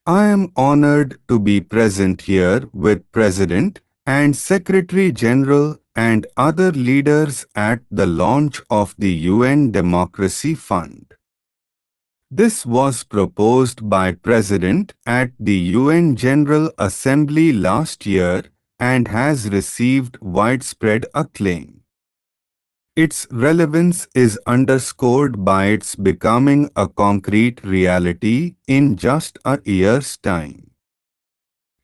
I am honored to be present here with President and Secretary General and other leaders at the launch of the UN Democracy Fund. This was proposed by President at the UN General Assembly last year and has received widespread acclaim. Its relevance is underscored by its becoming a concrete reality in just a year's time.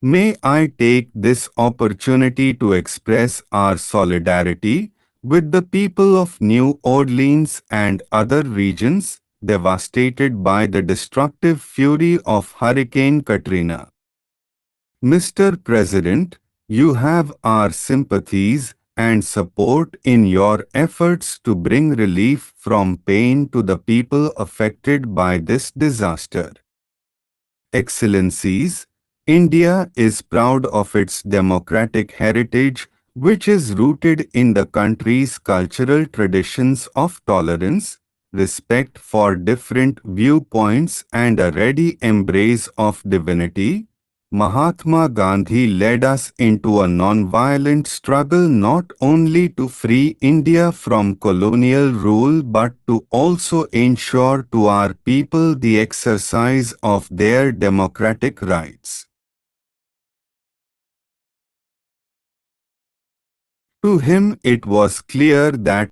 May I take this opportunity to express our solidarity with the people of New Orleans and other regions devastated by the destructive fury of Hurricane Katrina. Mr. President, you have our sympathies and support in your efforts to bring relief from pain to the people affected by this disaster. Excellencies, India is proud of its democratic heritage, which is rooted in the country's cultural traditions of tolerance, respect for different viewpoints, and a ready embrace of divinity. Mahatma Gandhi led us into a non-violent struggle not only to free India from colonial rule but to also ensure to our people the exercise of their democratic rights. To him it was clear that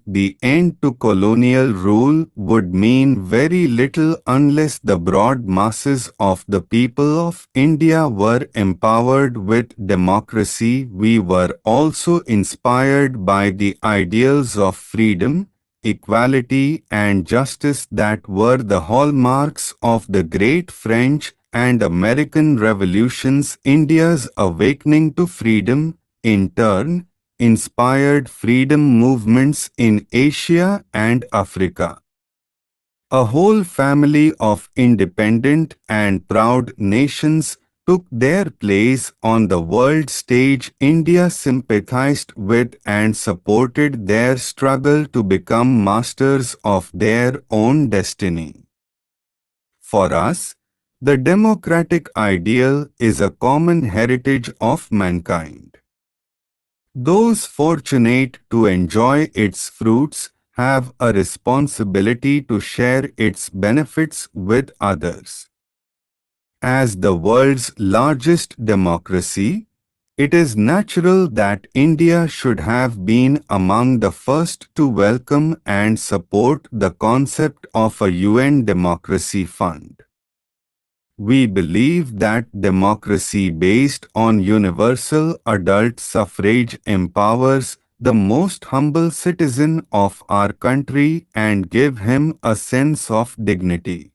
the end to colonial rule would mean very little unless the broad masses of the people of India were empowered with democracy. We were also inspired by the ideals of freedom, equality and justice that were the hallmarks of the great French and American revolutions. India's awakening to freedom, in turn, inspired freedom movements in Asia and Africa. A whole family of independent and proud nations took their place on the world stage. India sympathized with and supported their struggle to become masters of their own destiny. For us, the democratic ideal is a common heritage of mankind. Those fortunate to enjoy its fruits have a responsibility to share its benefits with others. As the world's largest democracy, it is natural that India should have been among the first to welcome and support the concept of a UN Democracy Fund. We believe that democracy based on universal adult suffrage empowers the most humble citizen of our country and give him a sense of dignity.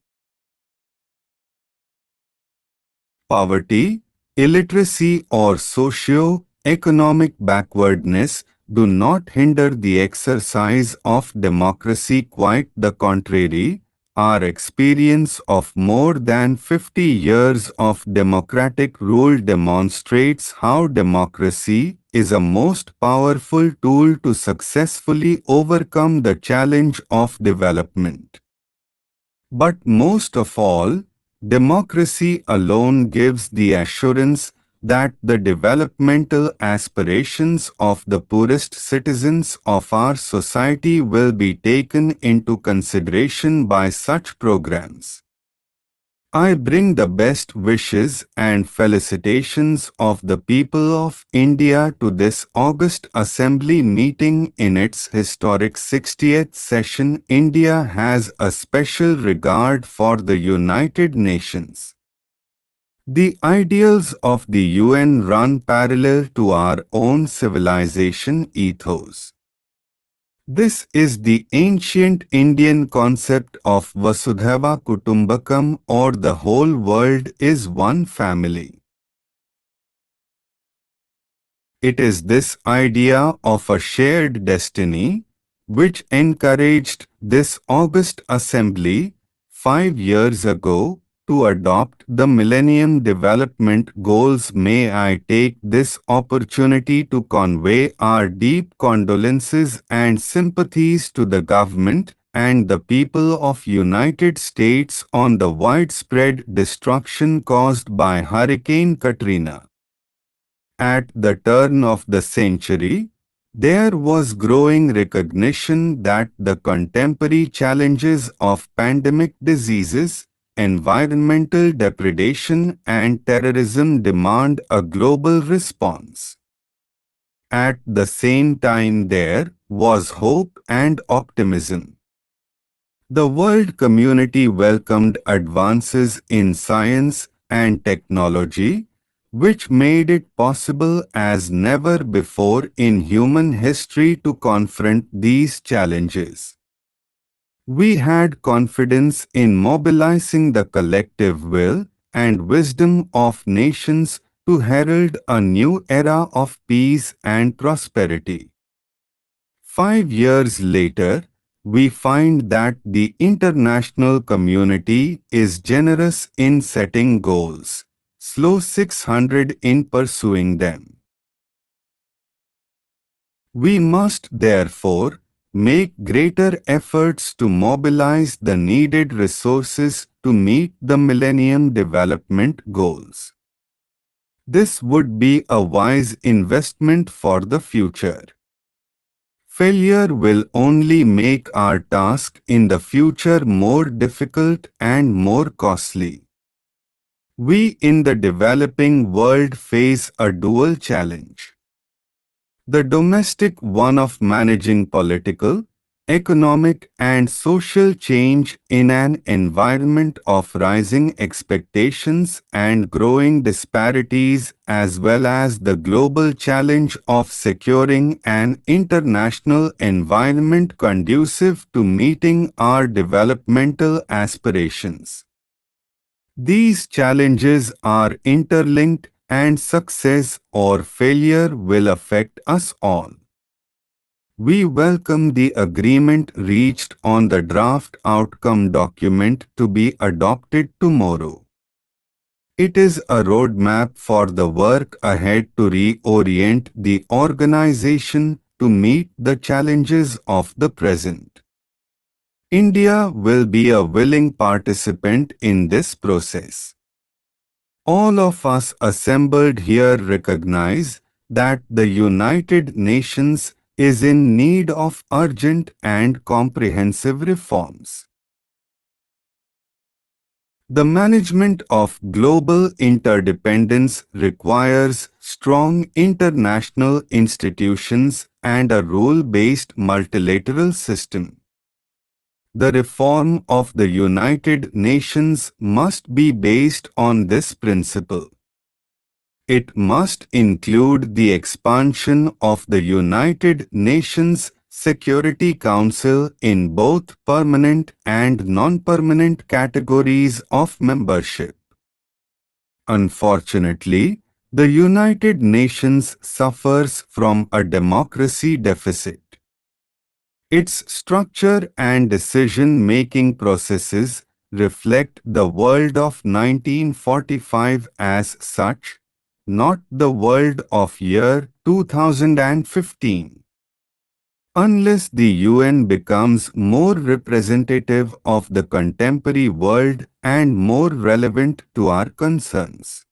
Poverty, illiteracy or socio-economic backwardness do not hinder the exercise of democracy. Quite the contrary, our experience of more than 50 years of democratic rule demonstrates how democracy is a most powerful tool to successfully overcome the challenge of development. But most of all, democracy alone gives the assurance that the developmental aspirations of the poorest citizens of our society will be taken into consideration by such programs. I bring the best wishes and felicitations of the people of India to this August Assembly meeting in its historic 60th session. India has a special regard for the United Nations. The ideals of the UN run parallel to our own civilization ethos. This is the ancient Indian concept of Vasudhaiva Kutumbakam, or the whole world is one family. It is this idea of a shared destiny which encouraged this August Assembly 5 years ago to adopt the Millennium Development Goals. May I take this opportunity to convey our deep condolences and sympathies to the government and the people of United States on the widespread destruction caused by Hurricane Katrina. At the turn of the century, there was growing recognition that the contemporary challenges of pandemic diseases, environmental depredation and terrorism demand a global response. At the same time there was hope and optimism. The world community welcomed advances in science and technology, which made it possible as never before in human history to confront these challenges. We had confidence in mobilizing the collective will and wisdom of nations to herald a new era of peace and prosperity. 5 years later, we find that the international community is generous in setting goals, slow 600 in pursuing them. We must therefore make greater efforts to mobilize the needed resources to meet the Millennium Development Goals. This would be a wise investment for the future. Failure will only make our task in the future more difficult and more costly. We in the developing world face a dual challenge. The domestic one of managing political, economic and social change in an environment of rising expectations and growing disparities, as well as the global challenge of securing an international environment conducive to meeting our developmental aspirations. These challenges are interlinked and success or failure will affect us all. We welcome the agreement reached on the draft outcome document to be adopted tomorrow. It is a roadmap for the work ahead to reorient the organization to meet the challenges of the present. India will be a willing participant in this process. All of us assembled here recognize that the United Nations is in need of urgent and comprehensive reforms. The management of global interdependence requires strong international institutions and a rule-based multilateral system. The reform of the United Nations must be based on this principle. It must include the expansion of the United Nations Security Council in both permanent and non-permanent categories of membership. Unfortunately, the United Nations suffers from a democracy deficit. Its structure and decision-making processes reflect the world of 1945 as such, not the world of year 2015. Unless the UN becomes more representative of the contemporary world and more relevant to our concerns,